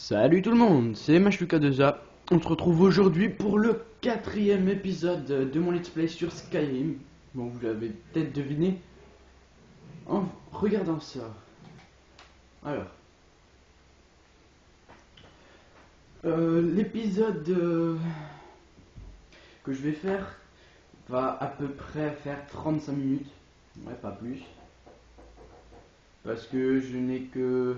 Salut tout le monde, c'est Mashluka2A. On se retrouve aujourd'hui pour le 4e épisode de mon let's play sur Skyrim. Bon, vous l'avez peut-être deviné en regardant ça. Alors, l'épisode que je vais faire va à peu près faire 35 minutes. Ouais, pas plus. Parce que je n'ai que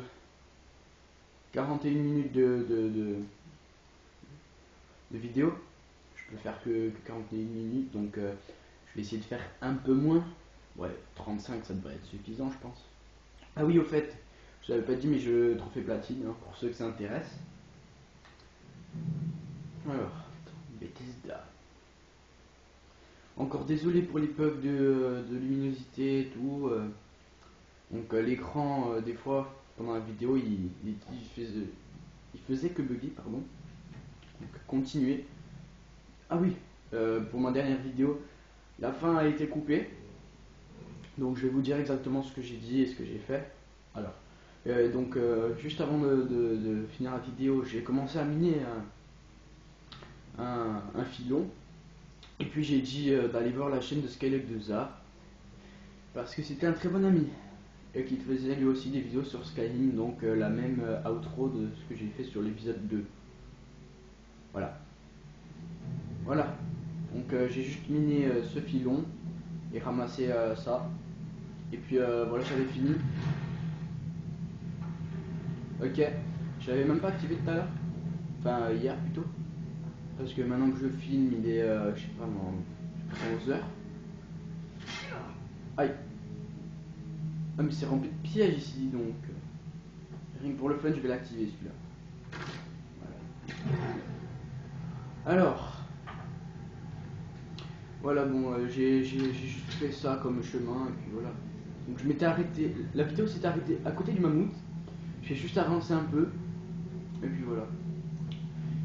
41 minutes de vidéo. Je peux faire que 41 minutes, donc je vais essayer de faire un peu moins. Ouais, 35 ça devrait être suffisant, je pense. Ah oui, au fait, je l'avais pas dit, mais je trophée platine, hein, pour ceux que ça intéresse. Alors, Bethesda. Encore désolé pour les bugs de luminosité et tout. Donc l'écran, des fois, pendant la vidéo, il faisait que bugger, pardon. Donc continuez. Ah oui, pour ma dernière vidéo, la fin a été coupée. Donc je vais vous dire exactement ce que j'ai dit et ce que j'ai fait. Alors, juste avant de finir la vidéo, j'ai commencé à miner un filon. Et puis j'ai dit d'aller voir la chaîne de Skylab2A. Parce que c'était un très bon ami. Et qu'il faisait lui aussi des vidéos sur Skyrim. Donc la même outro de ce que j'ai fait sur l'épisode 2. Voilà. Voilà. Donc j'ai juste miné ce filon. Et ramassé ça. Et puis voilà, j'avais fini. Ok, je l'avais même pas activé tout à l'heure. Enfin, hier plutôt. Parce que maintenant que je filme, il est, je sais pas moi, 11h. Aïe. Ah, mais c'est rempli de pièges ici, donc. Rien que pour le fun, je vais l'activer celui-là. Voilà. Alors. Voilà, bon, j'ai juste fait ça comme chemin, et puis voilà. Donc je m'étais arrêté, la vidéo s'était arrêtée à côté du mammouth. J'ai juste avancé un peu, et puis voilà.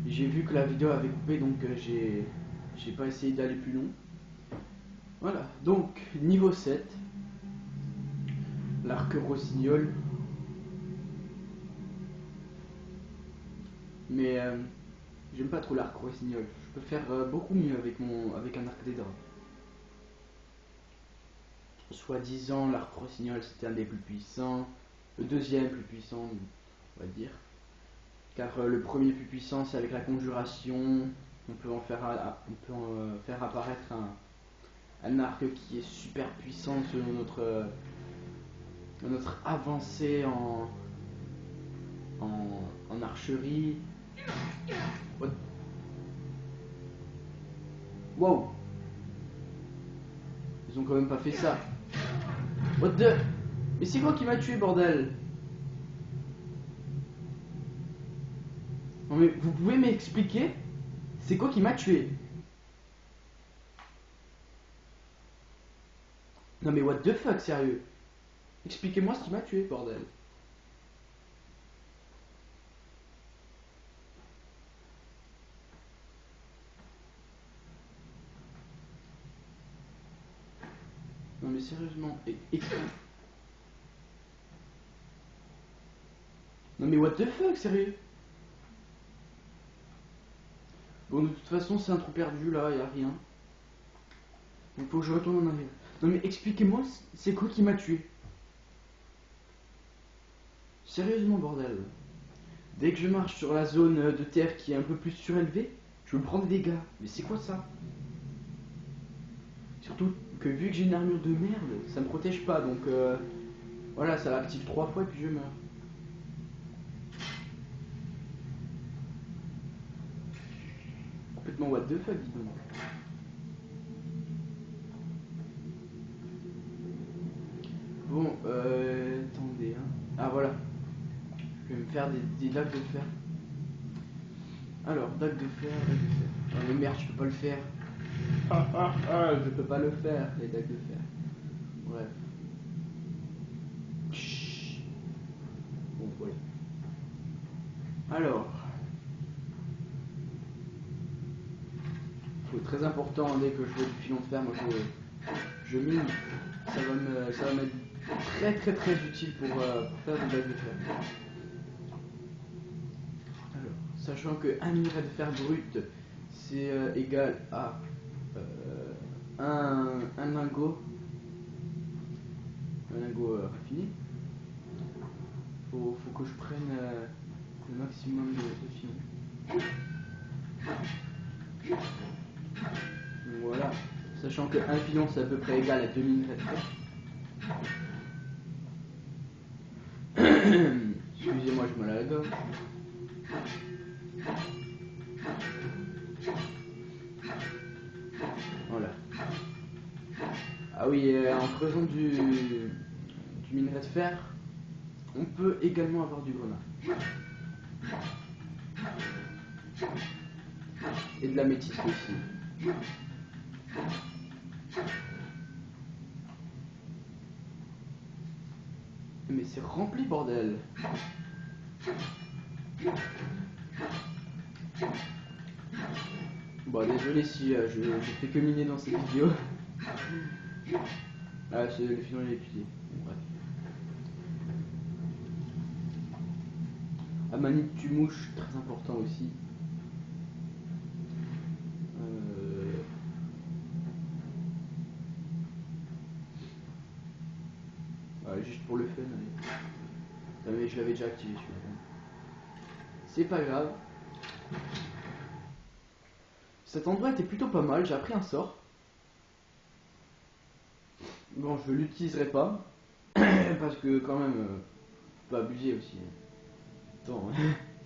J'ai vu que la vidéo avait coupé, donc j'ai pas essayé d'aller plus long. Voilà, donc niveau 7, l'arc rossignol. Mais j'aime pas trop l'arc rossignol. Je peux faire beaucoup mieux avec un arc des draps. Soi-disant, l'arc rossignol c'était un des plus puissants, le deuxième plus puissant, on va dire. Car le premier plus puissant c'est avec la conjuration. On peut en faire, faire apparaître un arc qui est super puissant selon notre avancée en archerie. What? Wow! Ils ont quand même pas fait ça. What the? Mais c'est quoi qui m'a tué, bordel? Non mais vous pouvez m'expliquer? C'est quoi qui m'a tué? Non mais what the fuck, sérieux? Expliquez-moi ce qui m'a tué, bordel. Non mais sérieusement, non mais what the fuck, sérieux? Bon, de toute façon, c'est un trou perdu là, y a rien. Donc faut que je retourne en arrière. Non mais expliquez-moi, c'est quoi qui m'a tué? Sérieusement, bordel. Dès que je marche sur la zone de terre qui est un peu plus surélevée, je me prends des dégâts. Mais c'est quoi ça? Surtout que vu que j'ai une armure de merde, ça me protège pas. Donc voilà, ça l'active 3 fois et puis je meurs. Complètement what the fuck, dis donc. Bon, attendez, hein. Ah voilà. Je vais me faire des dagues de fer. Alors, dagues de fer, dagues de fer. Ah mais merde, je peux pas le faire. Je peux pas le faire, les dagues de fer. Bref. Chut. Bon, voilà. Alors. C'est très important, dès que je fais du filon de fer, moi je mine. Ça va m'être très utile pour faire des dagues de fer. Sachant que un minerai de fer brut c'est égal à un lingot raffiné. Faut que je prenne le maximum de filons. Donc voilà, sachant que un filon c'est à peu près égal à 2 minerais de fer. Excusez-moi, je me la gorge. Voilà. Ah oui, en creusant du minerai de fer, on peut également avoir du grenat. Et de l'améthyste aussi. Mais c'est rempli, bordel. Bon, désolé si je fais que miner dans cette vidéo. Ah, c'est le filon il est épuisé. Bref. Ah, manip tu mouche, très important aussi. Juste pour le fun, allez. Non, mais je l'avais déjà activé celui-là. C'est pas grave. Cet endroit était plutôt pas mal, j'ai appris un sort. Bon, je l'utiliserai pas. Parce que quand même, faut pas abuser aussi. Attends,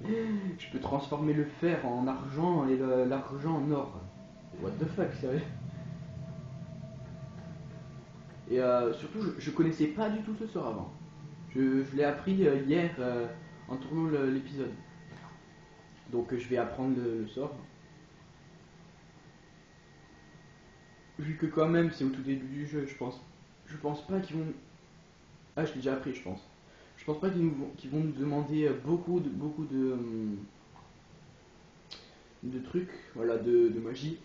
je peux transformer le fer en argent et l'argent en or. What the fuck, sérieux? Et surtout, je connaissais pas du tout ce sort avant. Je l'ai appris hier en tournant l'épisode. Donc je vais apprendre le sort. Vu que quand même c'est au tout début du jeu, je pense pas qu'ils vont... Ah, je l'ai déjà appris, je pense. Je pense pas qu'ils vont nous demander beaucoup de trucs, voilà, de magie.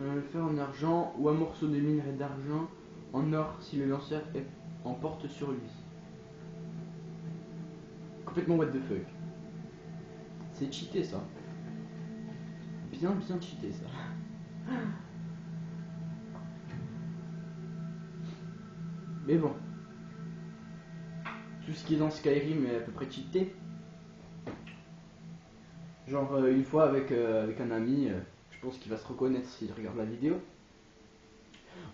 Le fer en argent ou un morceau de minerai d'argent en or si le lanceur en porte sur lui. Complètement what the fuck. C'est cheaté ça. Bien cheaté ça. Mais bon. Tout ce qui est dans Skyrim est à peu près cheaté. Genre une fois avec un ami, je pense qu'il va se reconnaître s'il regarde la vidéo.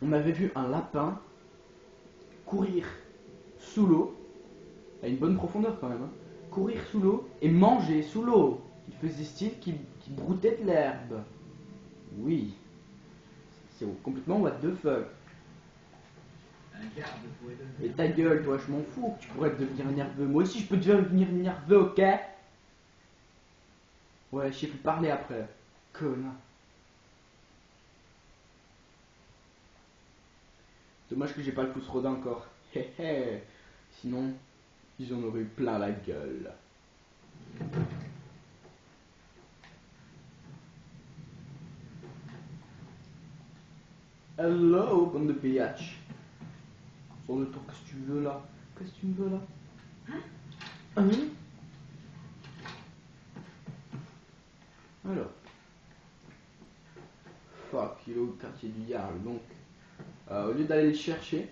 On avait vu un lapin courir sous l'eau, à une bonne profondeur quand même, hein, courir sous l'eau et manger sous l'eau. Il faisait style qu'il broutait de l'herbe. Oui, c'est complètement what the fuck. Et ta gueule, toi, je m'en fous, tu pourrais devenir nerveux. Moi aussi, je peux devenir nerveux, ok? Ouais, je sais plus parler après. Connard. Dommage que j'ai pas le pouce rodin encore. Sinon, ils en auraient eu plein la gueule. Hello, bande de biatch. Sors de toi, qu'est-ce que tu veux là? Qu'est-ce que tu me veux là? Hein? Alors. Fuck, il est au quartier du Yarl, donc. Au lieu d'aller le chercher,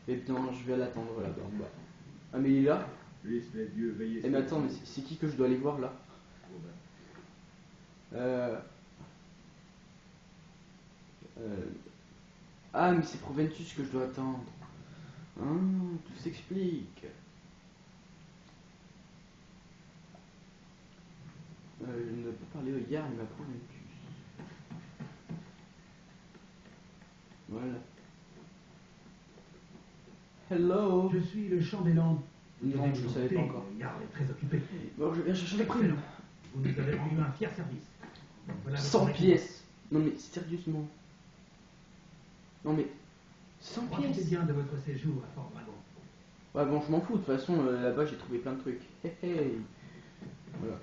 et bien je vais l'attendre là-bas en bas. Ah mais il est là? Eh mais attends, mais c'est qui que je dois aller voir là? Ah mais c'est Proventus que je dois attendre. Hein, tout s'explique. Je ne peux parler au Yarl mais à Proventus. Voilà. Hello. Je suis le chambellan. Non, je ne savais pas encore. Yarl est très occupé. Bon, je viens chercher les primes. Vous nous avez rendu un fier service. Donc voilà 100 pièces. Non mais sérieusement. Non mais 100 Profitez pièces. bien de votre séjour à Fort Dragon. Ouais bon je m'en fous, de toute façon là-bas j'ai trouvé plein de trucs. Hey. Voilà.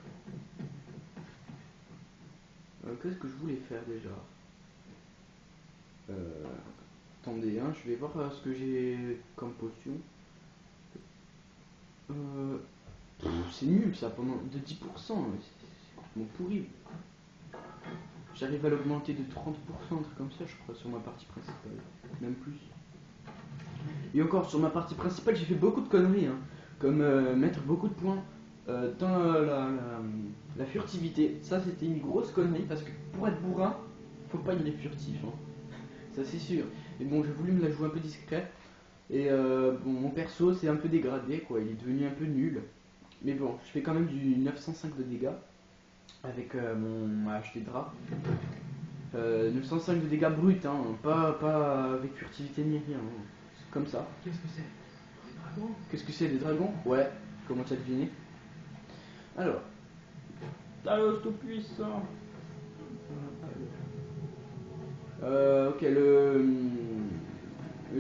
Qu'est-ce que je voulais faire déjà? Attendez, hein, je vais voir ce que j'ai comme potion. c'est nul ça, pendant de 10%, c'est complètement pourri. J'arrive à l'augmenter de 30%, un truc comme ça, je crois, sur ma partie principale, même plus. Et encore, sur ma partie principale, j'ai fait beaucoup de conneries, hein, comme mettre beaucoup de points dans la furtivité. Ça, c'était une grosse connerie, parce que pour être bourrin, faut pas y aller furtif, hein. Ça c'est sûr. Et bon, j'ai voulu me la jouer un peu discret. Et bon, mon perso c'est un peu dégradé quoi, il est devenu un peu nul. Mais bon, je fais quand même du 905 de dégâts avec mon HD drap. 905 de dégâts bruts, hein, pas avec furtivité ni rien. Hein. C'est comme ça. Qu'est-ce que c'est? Des dragons? Qu'est-ce que c'est, des dragons? Ouais, comment tu as deviné? Alors, Talos tout puissant. Ok, le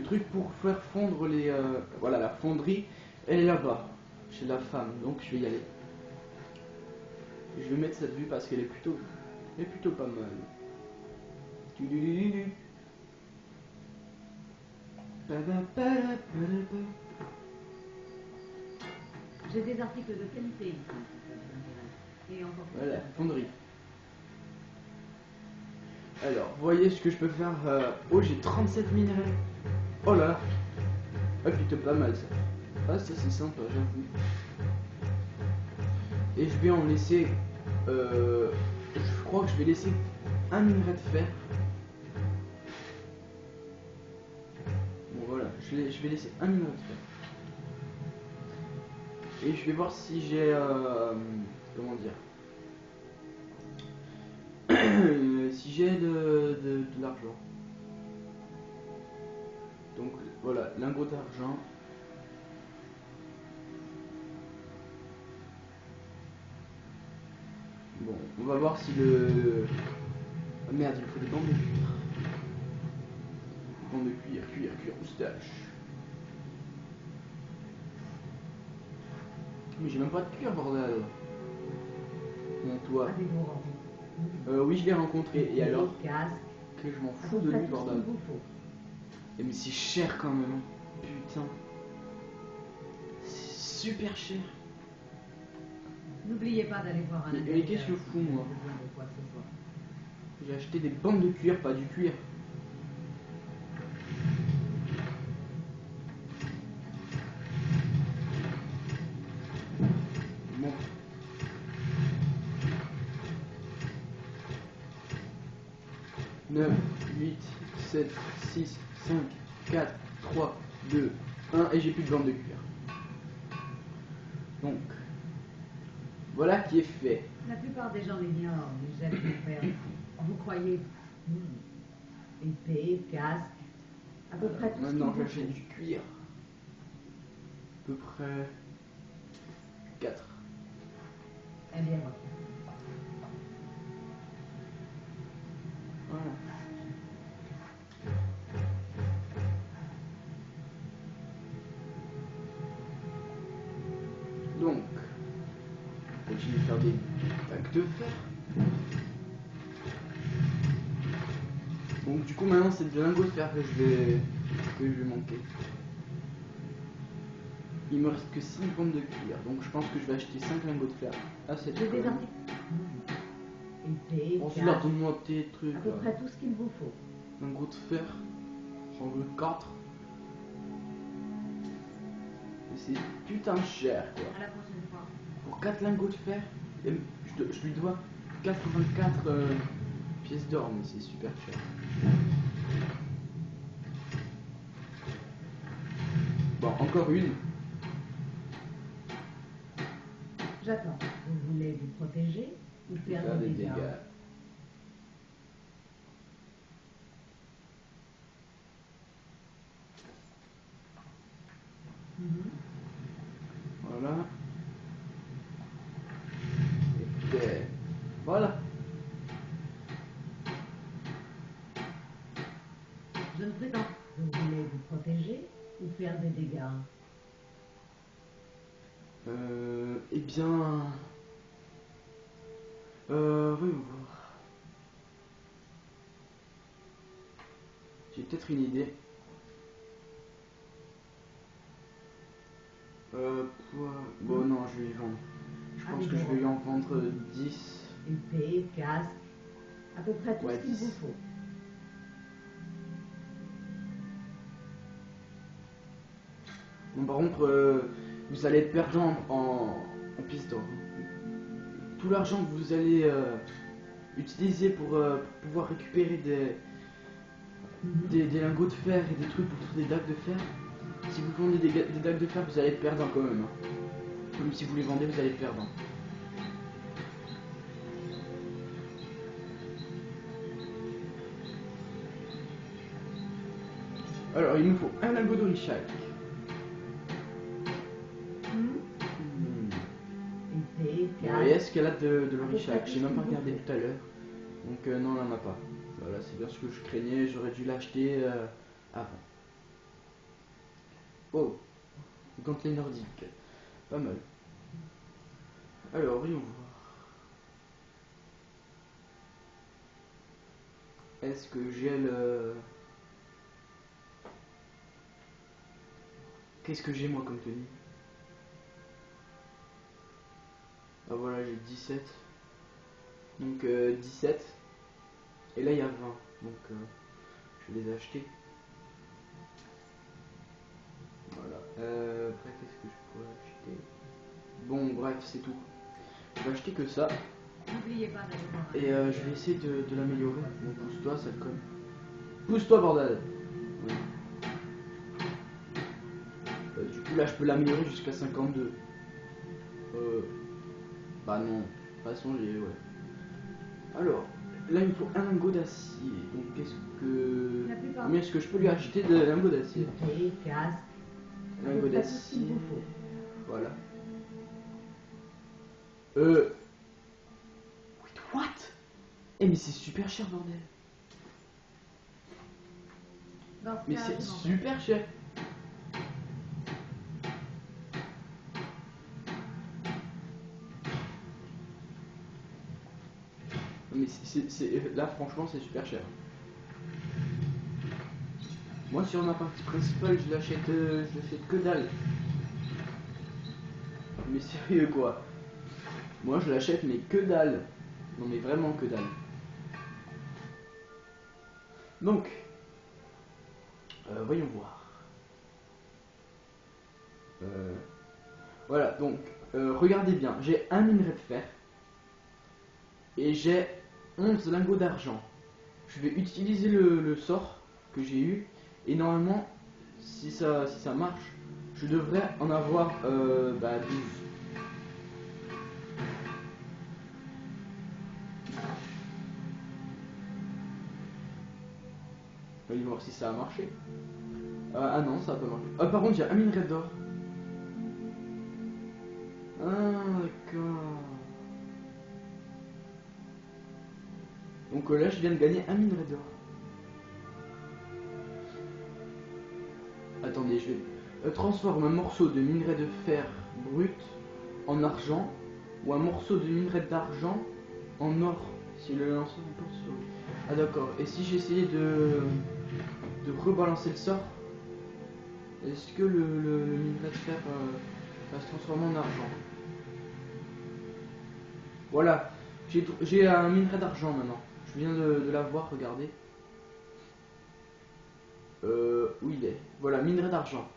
truc pour faire fondre les... voilà, la fonderie, elle est là-bas, chez la femme, donc je vais y aller. Je vais mettre cette vue parce qu'elle est plutôt pas mal. J'ai des articles de qualité ici. Et encore plus. Voilà, fonderie. Alors, voyez ce que je peux faire. Oh, j'ai 37 minerais. Oh là là. Ah, plutôt pas mal ça. Ah, ça c'est sympa, j'avoue. Et je vais en laisser. Je crois que je vais laisser un minerai de fer. Bon, voilà, je vais laisser un minerai de fer. Et je vais voir si j'ai. Comment dire. Si j'ai de l'argent. Donc voilà, lingot d'argent. Bon, on va voir si le... Ah merde, il me faut des bandes de cuir. Bandes de cuir, moustache. Mais j'ai même pas de cuir, bordel. Bon, toi. Avez-vous rencontré? Oui, je l'ai rencontré. Et alors Casque. que je m'en À fous peu de près lui, tout ce bordel. qu'il vous faut. Et mais c'est cher quand même. Putain. C'est super cher. N'oubliez pas d'aller voir un Mais qu'est-ce que je fous, moi? besoin de quoi que ce soit. J'ai acheté des bandes de cuir, pas du cuir. Bon. Neuf, 8, 7, 6, 5, 4, 3, 2, 1 et j'ai plus de bandes de cuir. Donc, voilà qui est fait. La plupart des gens l'ignorent, mais j'aime vous faire. Vous croyez épée, casque, à peu près tout ce qu'il Maintenant, vous j'achète faut. du cuir. À peu près 4. Eh bien, voilà. Voilà. Donc, continue de faire des tacs de fer. Donc du coup maintenant c'est de lingots de fer que je vais manquer. Il me reste que 5 bandes de cuir, donc je pense que je vais acheter 5 lingots de fer à cette J'ai des école. articles. Épée, Bon, celui-là, casque, donne-moi tes trucs. à peu là. près tout ce qu'il vous faut. Lingots de fer, j'en veux 4. Et c'est putain cher quoi. À la prochaine fois. Pour 4 lingots de fer, je lui dois 84 pièces d'or, mais c'est super cher. Bon, encore une. J'attends. Vous voulez vous protéger ou faire Faire des des dégâts? dégâts. Mhm. Voilà. Et puis, voilà. Je ne prétends. Vous voulez vous protéger ou faire des dégâts? Eh bien... voyons voir. J'ai peut-être une idée. Bon non, je vais les vendre. Je pense que je vais lui en vendre 10. Épée, casque, à peu près tout Ouais, ce qu'il 10. vous faut. Bon, par contre, vous allez être perdant en pièces d'or. Tout l'argent que vous allez utiliser pour pouvoir récupérer des lingots de fer et des trucs pour faire des dagues de fer. Si vous vendez des dagues de fer, vous allez être perdant quand même. Hein. Même si vous les vendez, vous allez être perdant. Alors, il nous faut un lingot d'orishak. Épée, Et casque. escalade de l'orishak. J'ai même pas regardé tout à l'heure. Donc, non, là, on n'a pas. Voilà, c'est bien ce que je craignais. J'aurais dû l'acheter avant. Oh, gantelet nordique. Pas mal. Alors, voyons voir. Est-ce que j'ai le... Qu'est-ce que j'ai moi comme tenue? Ah voilà, j'ai 17. Donc 17. Et là il y a 20. Donc je vais les acheter. Voilà. Après qu'est-ce que je pourrais acheter? Bon bref, c'est tout. Je vais acheter que ça. N'oubliez pas d'aller Et je vais essayer de l'améliorer. Bon, pousse-toi, ça te colle. Pousse-toi, bordel! Ouais. Du coup, là, je peux l'améliorer jusqu'à 52. Bah non. De toute façon, j'ai... Ouais. Alors, là, il me faut un lingot d'acier. Donc, qu'est-ce que... Combien est-ce que je peux lui acheter de lingots d'acier? Épée, casque. Lingot Tout ce qu'il d'acier... vous faut. Voilà. What? Eh mais c'est super cher, bordel. Dans ce Mais cas, c'est je m'en vais. super cher. Mais là franchement c'est super cher. Moi sur ma partie principale je l'achète que dalle. Mais sérieux quoi. Moi je l'achète mais que dalle. Non mais vraiment que dalle. Donc voyons voir. Voilà donc regardez bien, j'ai un minerai de fer et j'ai 11 lingots d'argent. Je vais utiliser le sort que j'ai eu et normalement si ça marche je devrais en avoir 12. On va voir si ça a marché. Ah non, ça a pas marché. Ah par contre j'ai un minerai d'or. Ah d'accord. Donc là je viens de gagner un minerai d'or. Attendez, je vais transforme un morceau de minerai de fer brut en argent ou un morceau de minerai d'argent en or si le lanceur emporte sur lui. Ah d'accord, et si j'essayais de rebalancer le sort, est-ce que le minerai de fer va se transformer en argent? Voilà, j'ai un minerai d'argent maintenant. Je viens de l'avoir, regardez. Où il est? Voilà, minerai d'argent.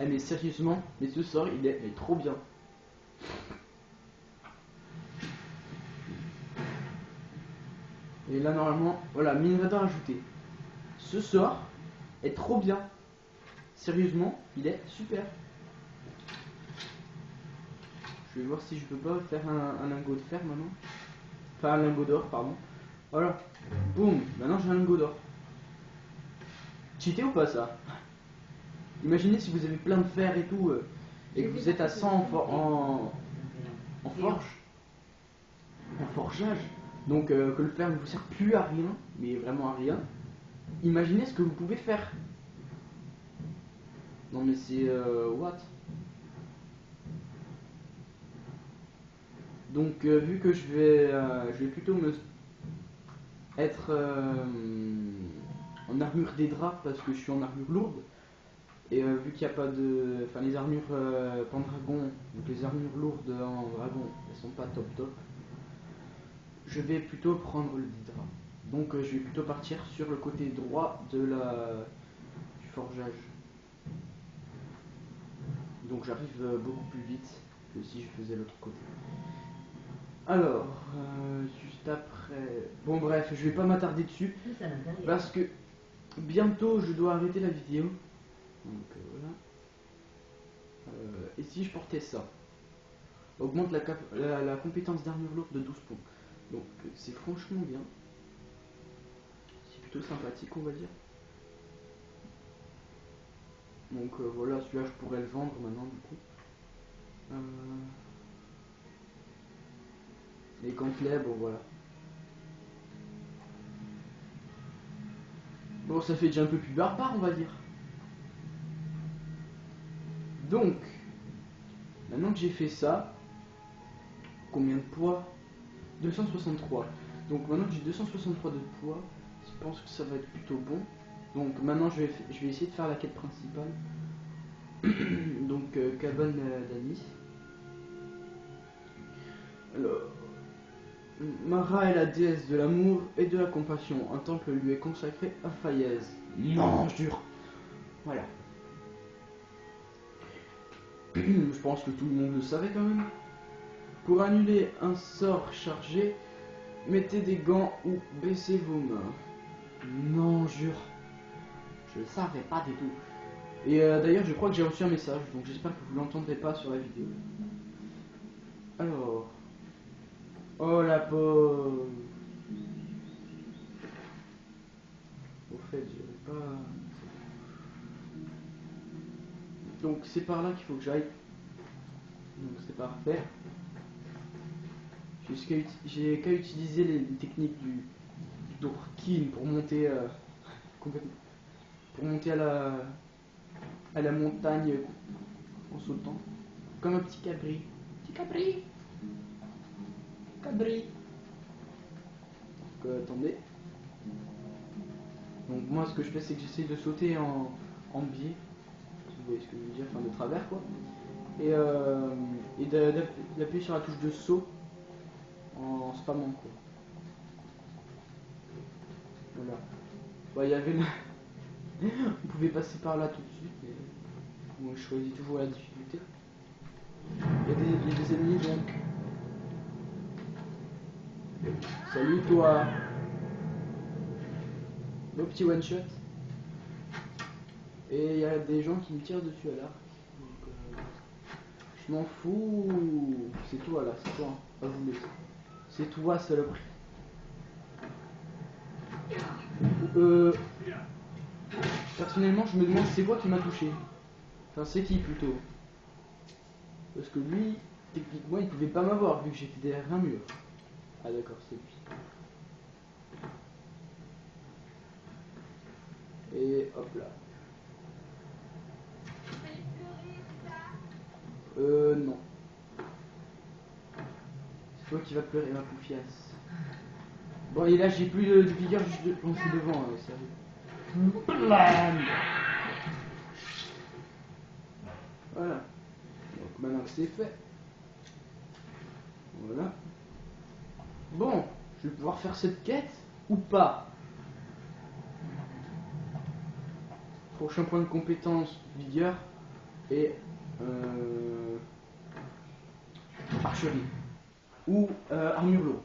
Eh mais sérieusement, mais ce sort il est trop bien. Et là normalement, voilà, minerai d'or ajouté. Ce sort est trop bien. Sérieusement, il est super. Je vais voir si je peux pas faire un lingot de fer maintenant. Enfin un lingot d'or, pardon. Voilà. Boum, maintenant j'ai un lingot d'or. Cheaté ou pas ça? Imaginez si vous avez plein de fer et tout, et que vous êtes à 100 en forge, en forgeage, donc que le fer ne vous sert plus à rien, mais vraiment à rien. Imaginez ce que vous pouvez faire. Non mais c'est what? Donc vu que je vais plutôt me être en armure des draps parce que je suis en armure lourde, Et vu qu'il n'y a pas de... Enfin les armures Pendragon, donc les armures lourdes en dragon, elles sont pas top top. Je vais plutôt prendre le d'Hydra. Donc je vais plutôt partir sur le côté droit de du forgeage. Donc j'arrive beaucoup plus vite que si je faisais l'autre côté. Alors, juste après... Bon bref, je vais pas m'attarder dessus. Plus à l'intérieur. Parce que bientôt je dois arrêter la vidéo. Donc voilà. Et si je portais ça? Augmente la compétence d'armure lourde de 12 points. Donc c'est franchement bien. C'est plutôt sympathique on va dire. Donc voilà, celui-là je pourrais le vendre maintenant du coup. Les gantelets, bon voilà. Bon, ça fait déjà un peu plus barbare on va dire. Donc, maintenant que j'ai fait ça, combien de poids? 263. Donc maintenant que j'ai 263 de poids, je pense que ça va être plutôt bon. Donc maintenant je vais essayer de faire la quête principale. Donc cabane d'Anis. Alors, Mara est la déesse de l'amour et de la compassion. Un temple lui est consacré à Fayez. Non, jure. Voilà. Je pense que tout le monde le savait quand même. Pour annuler un sort chargé, mettez des gants ou baissez vos mains. Non, jure. Je le savais pas du tout. Et d'ailleurs, je crois que j'ai reçu un message, donc j'espère que vous l'entendrez pas sur la vidéo. Alors. Oh la pauvre. Au fait, je pas. Donc c'est par là qu'il faut que j'aille. Donc c'est parfait. J'ai qu'à utiliser les techniques du Dorkin pour monter complètement. Pour monter à la montagne en sautant. Comme un petit cabri. Petit cabri. Cabri. Donc attendez. Donc moi ce que je fais c'est que j'essaie de sauter en biais. Si vous voyez ce que je veux dire, enfin de travers quoi. Et d'appuyer sur la touche de saut en spammant quoi. Voilà. Bah il y avait on pouvait passer par là tout de suite, mais moi je choisis toujours la difficulté. Il y a des ennemis donc. Salut toi. Le petit one shot. Et il y a des gens qui me tirent dessus à l'arc. Donc je m'en fous. C'est toi là, c'est toi. Pas vous laisser. C'est toi saloperie. Personnellement je me demande c'est quoi qui m'a touché. Enfin c'est qui plutôt. Parce que lui, techniquement il pouvait pas m'avoir vu que j'étais derrière un mur. Ah d'accord, c'est lui. Et hop là. Non. C'est toi qui vas pleurer ma poufiasse. Bon et là j'ai plus de vigueur juste de penser devant, sérieux. Blam. Voilà. Donc maintenant que c'est fait. Voilà. Bon, je vais pouvoir faire cette quête ou pas? Prochain point de compétence, vigueur et archerie. Ou armure lourde.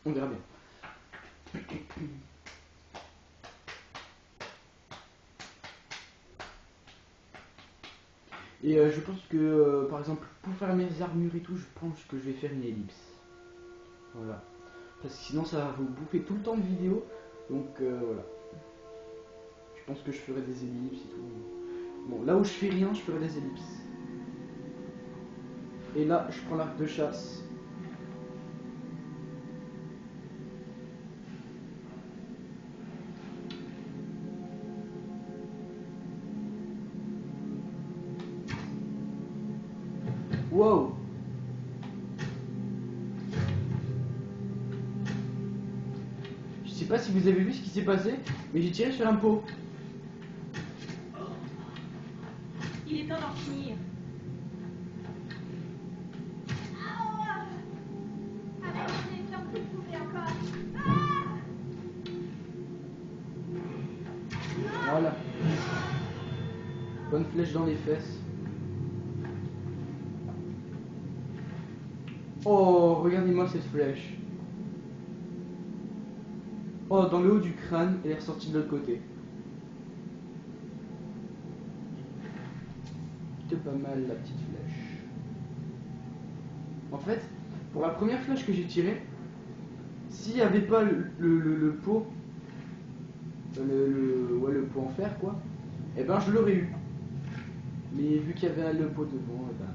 On verra bien. Et je pense que par exemple pour faire mes armures et tout, je pense que je vais faire une ellipse. Voilà. Parce que sinon ça va vous bouffer tout le temps de vidéo. Donc voilà. Je pense que je ferai des ellipses et tout. Bon, là où je fais rien, je ferai des ellipses. Et là, je prends l'arc de chasse. Wow! Je sais pas si vous avez vu ce qui s'est passé, mais j'ai tiré sur un pot. finir. Allez, tant que vous pouvez encore. Voilà. Bonne flèche dans les fesses. Oh, regardez-moi cette flèche. Oh, dans le haut du crâne, elle est ressortie de l'autre côté. C'était pas mal la petite flèche. En fait, pour la première flèche que j'ai tirée, s'il n'y avait pas le pot, le pot en fer quoi, et ben je l'aurais eu. Mais vu qu'il y avait le pot devant, et ben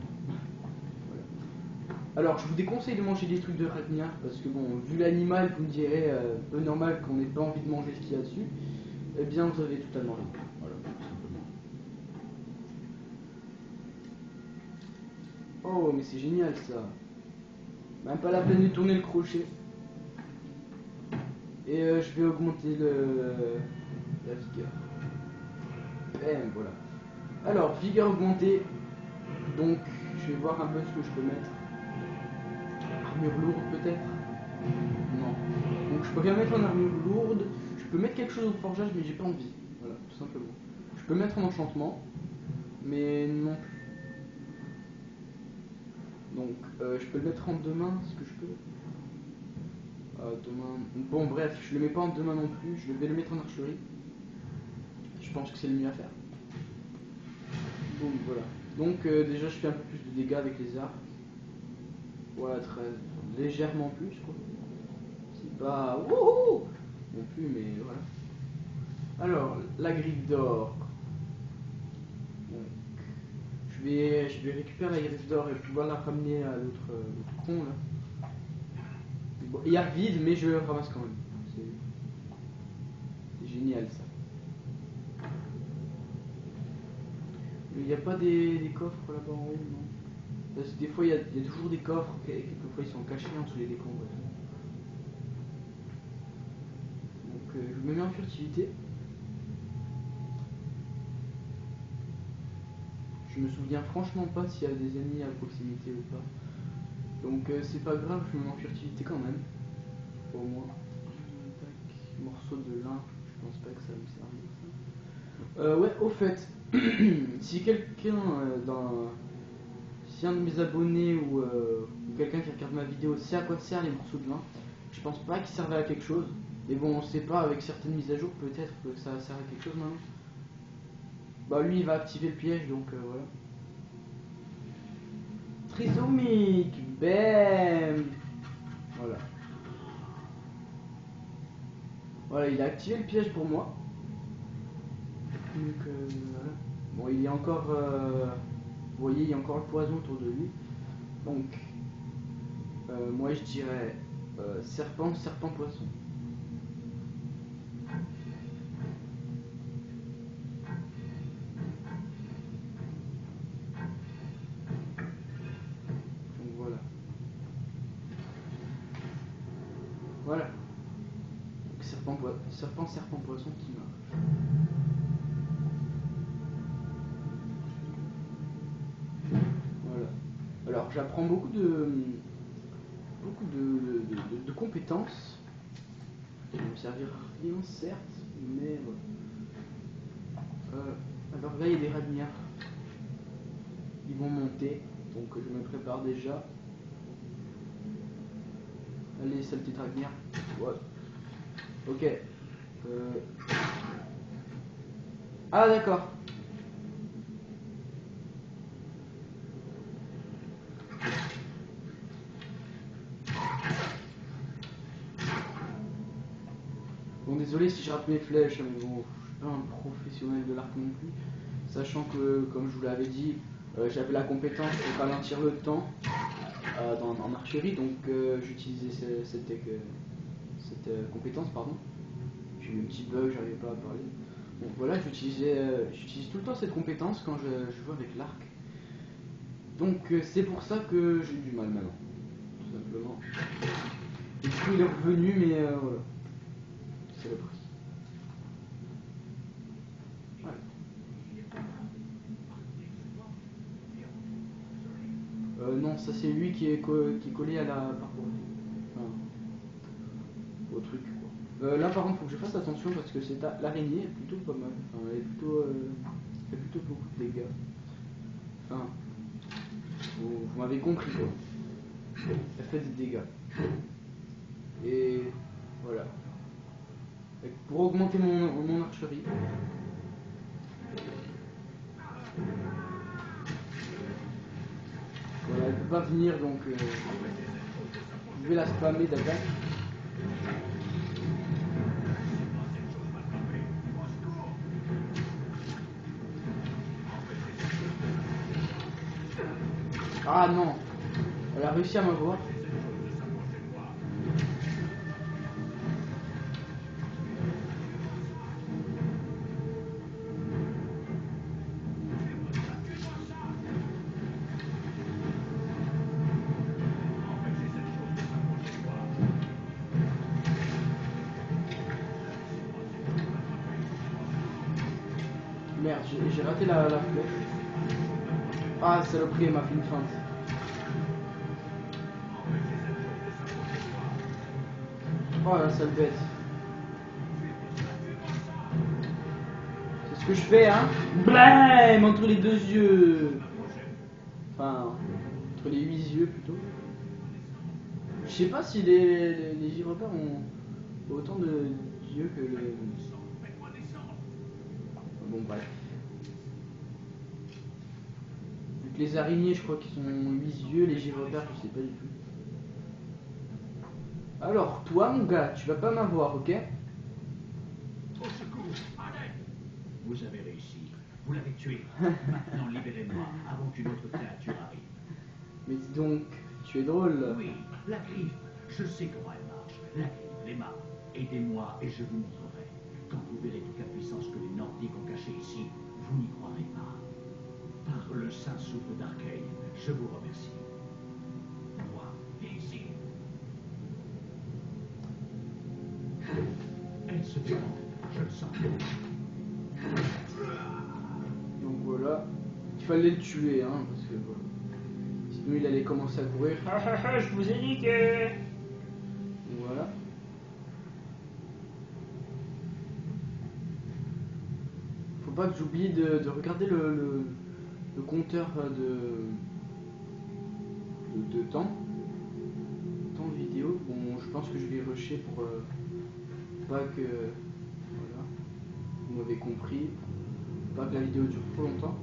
voilà. Alors je vous déconseille de manger des trucs de Ragnar parce que bon, vu l'animal, vous me direz peu normal qu'on n'ait pas envie de manger ce qu'il y a dessus, et bien vous avez totalement raison. Voilà, tout simplement. Oh mais c'est génial ça. Même pas la peine de tourner le crochet. Et je vais augmenter la vigueur. Et voilà. Alors, vigueur augmentée. Donc, je vais voir un peu ce que je peux mettre. Armure lourde peut-être. Non. Donc, je peux rien mettre en armure lourde. Je peux mettre quelque chose au forgeage, mais j'ai pas envie. Voilà, tout simplement. Je peux mettre en enchantement, mais non plus. Donc, je peux le mettre en deux mains, est-ce que je peux? Demain... Bon bref, je le mets pas en deux mains non plus, je vais le mettre en archerie. Je pense que c'est le mieux à faire. Bon voilà. Donc déjà je fais un peu plus de dégâts avec les arcs. Voilà, très légèrement plus quoi. C'est pas wouhou non plus, mais voilà. Alors, la griffe d'or. Donc, je vais récupérer la griffe d'or et pouvoir la ramener à l'autre con là. Bon, il y a vide, mais je le ramasse quand même. C'est génial ça. Il n'y a pas des coffres là-bas en haut, non? Parce que des fois il y a toujours des coffres, et quelquefois ils sont cachés entre les décombres. Donc je me mets en furtivité. Je me souviens franchement pas s'il y a des ennemis à proximité ou pas. Donc c'est pas grave, je me mets en furtivité quand même. Au moins. Tac, morceau de lin, je pense pas que ça me serve. Ouais, au fait, si quelqu'un si un de mes abonnés ou quelqu'un qui regarde ma vidéo sait à quoi servent les morceaux de lin, je pense pas qu'ils servaient à quelque chose. Mais bon, on sait pas, avec certaines mises à jour, peut-être que ça sert à quelque chose maintenant. Bah lui il va activer le piège, donc voilà. Trisomique, bam. Voilà. Voilà, il a activé le piège pour moi. Donc voilà. Bon, il y a encore... vous voyez, il y a encore le poison autour de lui. Donc, moi je dirais serpent, serpent, poisson. Donc voilà. Voilà. Donc, serpent, serpent, serpent, poisson qui marche. Voilà. Alors j'apprends beaucoup de compétences. Ça ne me servira à rien certes, mais voilà. Alors là il y a des Ragnar. Ils vont monter, donc je me prépare déjà. Allez, sale petite Ragnar. Ouais. Ok. Ah d'accord. Bon désolé si je rate mes flèches, mais bon, je suis pas un professionnel de l'arc non plus. Sachant que, comme je vous l'avais dit, j'avais la compétence pour ralentir le temps en archerie, donc j'utilisais cette compétence, pardon. J'ai eu un petit bug, j'arrivais pas à parler. Donc voilà, j'utilise tout le temps cette compétence quand je joue avec l'arc. Donc c'est pour ça que j'ai du mal maintenant, tout simplement. Et du coup il est revenu, mais voilà, c'est le prix. Voilà. Non, ça c'est lui qui est collé à la parcours. Enfin, au truc quoi. Là par contre faut que je fasse attention parce que c'est l'araignée est plutôt pas mal. Enfin, elle est plutôt, fait plutôt beaucoup de dégâts. Enfin, vous m'avez compris quoi. Elle fait des dégâts. Et voilà. Et pour augmenter mon archerie. Voilà, elle peut pas venir donc je vais la spammer d'attaque. Ah non, elle a réussi à m'avoir. Merde, j'ai raté la flèche. Ah, saloperie, elle m'a fait une feinte. Oh la sale bête. C'est ce que je fais, hein. Blême entre les deux yeux. Enfin, entre les 8 yeux plutôt. Je sais pas si les gyrophares ont autant de yeux que les... Bon, bref. Vu que les araignées, je crois qu'ils ont 8 yeux, les gyrophares, je sais pas du tout. Alors, toi, mon gars, tu vas pas m'avoir, ok? Au secours! Vous avez réussi. Vous l'avez tué. Maintenant, libérez-moi avant qu'une autre créature arrive. Mais dis donc, tu es drôle. Oui, la griffe. Je sais comment elle marche. La griffe, les mains. Aidez-moi et je vous montrerai. Quand vous verrez toute la puissance que les Nordiques ont cachée ici, vous n'y croirez pas. Par le saint souffle d'Arkane, je vous remercie. Moi, viens ici. Elle se défend, je le sens. Donc voilà, il fallait le tuer, hein, parce que voilà. Sinon il allait commencer à courir. Ah ah ah, je vous ai niqué. Donc voilà. Faut pas que j'oublie de regarder le compteur de temps de vidéo. Bon, je pense que je vais rusher pour pas que... Voilà, vous m'avez compris. Pas que la vidéo dure trop longtemps.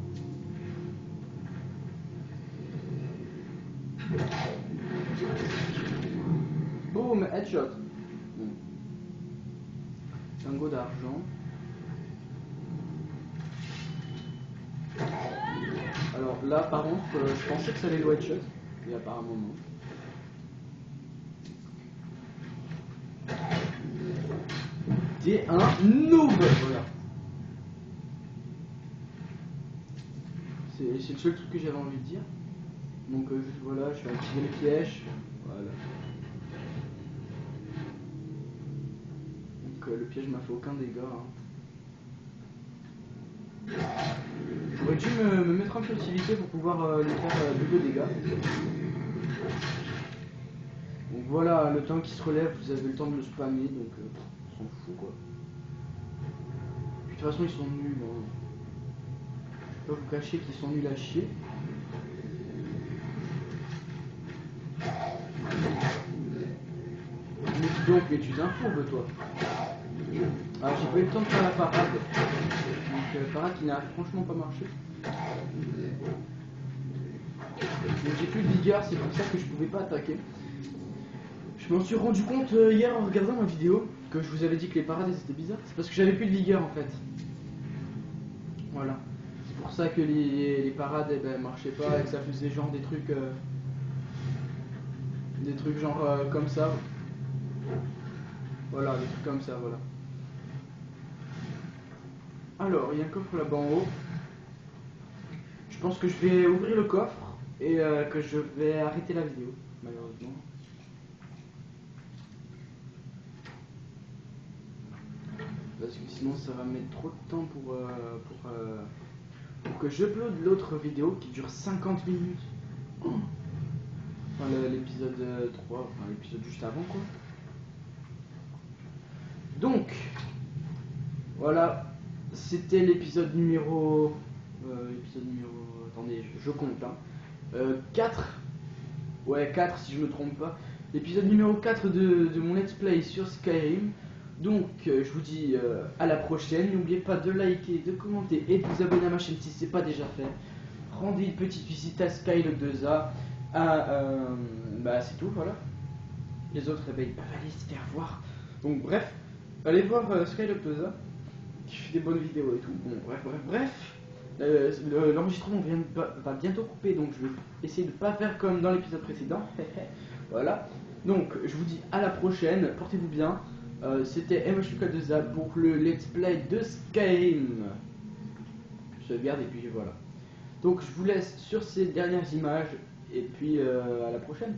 Boum, headshot. Bon. Lingot d'argent. Alors là, par contre, je pensais que ça allait le headshot, et apparemment non. T'es un noob. Voilà. C'est le seul truc que j'avais envie de dire. Donc voilà, je vais activer le piège. Voilà. Donc le piège m'a fait aucun dégât. Hein. J'aurais dû me mettre en facilité pour pouvoir lui faire de dégâts. Donc voilà, le temps qu'il se relève, vous avez le temps de le spammer, donc on s'en fout quoi. Puis, de toute façon ils sont nuls. Hein. Je peux vous cacher qu'ils sont nuls à chier. Mais dis donc, mais tu es un fourbe toi. Alors j'ai pas eu le temps de faire la parade. Donc parade qui n'a franchement pas marché. Donc j'ai plus de vigueur, c'est pour ça que je pouvais pas attaquer. Je m'en suis rendu compte hier en regardant ma vidéo que je vous avais dit que les parades c'était bizarre. C'est parce que j'avais plus de vigueur en fait. Voilà. C'est pour ça que les parades eh ben, marchaient pas et que ça faisait genre des trucs genre comme ça. Voilà, des trucs comme ça, voilà. Alors, il y a un coffre là-bas en haut. Je pense que je vais ouvrir le coffre et que je vais arrêter la vidéo, malheureusement. Parce que sinon ça va mettre trop de temps pour que j'upload l'autre vidéo qui dure 50 minutes. Oh. enfin l'épisode 3, enfin l'épisode juste avant quoi. Donc, voilà, c'était l'épisode numéro... attendez, je compte hein. 4, ouais 4 si je me trompe pas. L'épisode numéro 4 de mon let's play sur Skyrim. Donc je vous dis à la prochaine. N'oubliez pas de liker, de commenter et de vous abonner à ma chaîne si ce n'est pas déjà fait. Rendez une petite visite à Skylock 2A. Bah c'est tout, voilà. Les autres ils peuvent aller se faire voir. Donc bref, allez voir Skylock 2A qui fait des bonnes vidéos et tout. Bon bref. L'enregistrement va bientôt couper, donc je vais essayer de ne pas faire comme dans l'épisode précédent. Voilà. Donc je vous dis à la prochaine, portez-vous bien. C'était MHK2A pour le let's play de Skyrim. Je sauvegarde et puis voilà. Donc je vous laisse sur ces dernières images et puis à la prochaine.